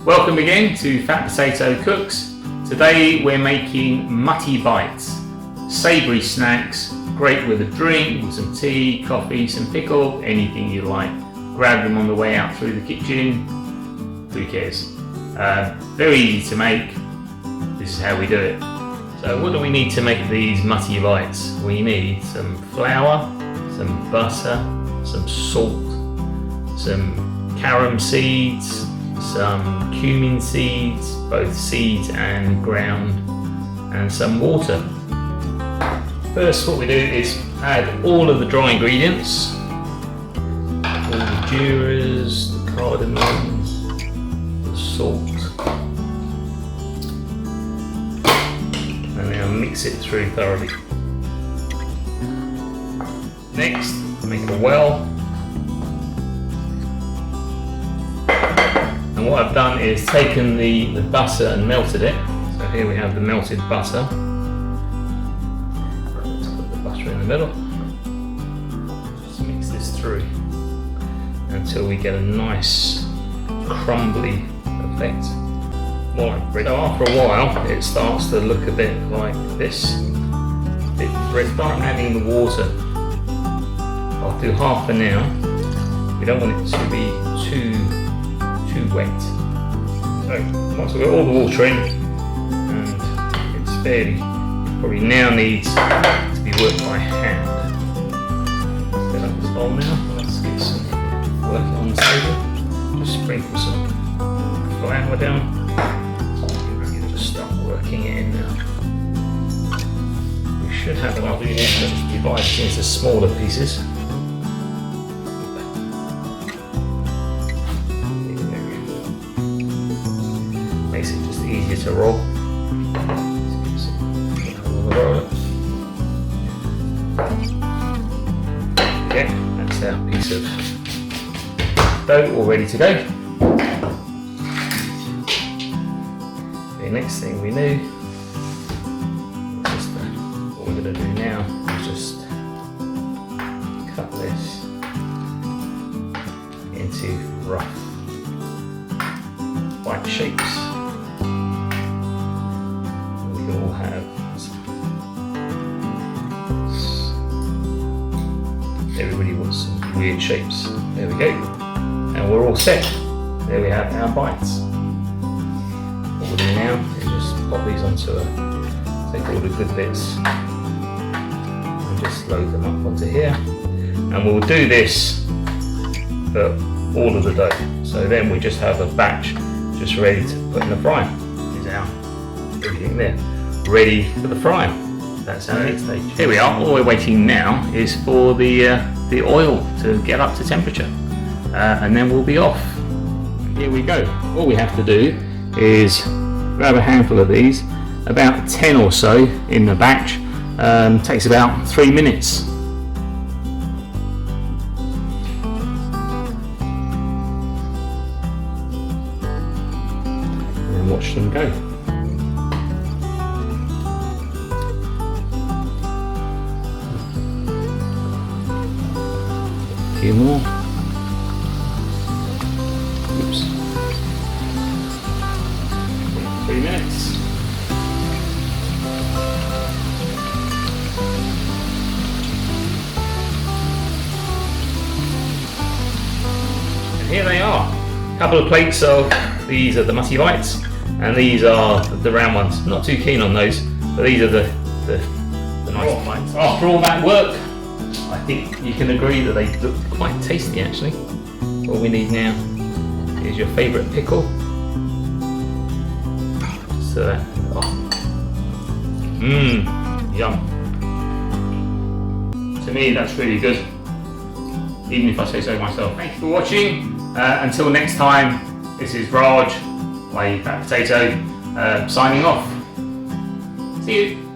Welcome again to Fat Potato Cooks. Today we're making Mathi Bites, savoury snacks, great with a drink, with some tea, coffee, some pickle, anything you like. Grab them on the way out through the kitchen, who cares? Very easy to make, this is how we do it. So what do we need to make these Mathi Bites? We need some flour, some butter, some salt, some Carom seeds, some Cumin seeds, both seeds and ground, and some water. First what we do is add all of the dry ingredients, all the Jeeras, the cardamoms, the salt, and now mix it through thoroughly. Next, make a well. And what I've done is taken the butter and melted it. So here we have the melted butter. Let's put the butter in the middle. Just mix this through until we get a nice crumbly effect. More like bread. So after a while it starts to look a bit like this. Start adding the water. I'll do half for now. We don't want it to be too wet. So once we've got all the water in, and it's fairly, probably now needs to be worked by hand. Let's set up this bowl now. Let's get some work on the table. Just sprinkle some flour down. Just start working it in now. We should have enough in here to divide it into smaller pieces. Makes it just easier to roll. Okay, that's our piece of dough all ready to go. The next thing we do, what we're going to do now is just cut this into rough white shapes. All have everybody wants some weird shapes. There we go, and we're all set. There we have our bites. What we'll do now is just pop these onto take all the good bits and just load them up onto here, and we'll do this for all of the dough. So then we just have a batch just ready to put in the fry. Is our everything there ready for the fry. That's our next stage. Here we are. All we're waiting now is for the oil to get up to temperature, and then we'll be off. Here we go. All we have to do is grab a handful of these, about 10 or so in the batch. Takes about 3 minutes. And watch them go. Few more. Oops. 3 minutes. And here they are. A couple of plates of these are the Mathi Bites, and these are the round ones. Not too keen on those, but these are the nice bites. After all that work, I think you can agree that they look quite tasty actually. All we need now is your favourite pickle. So yum. To me that's really good, even if I say so myself. Thank you for watching. Until next time, this is Raj, my Fat Potato, signing off. See you.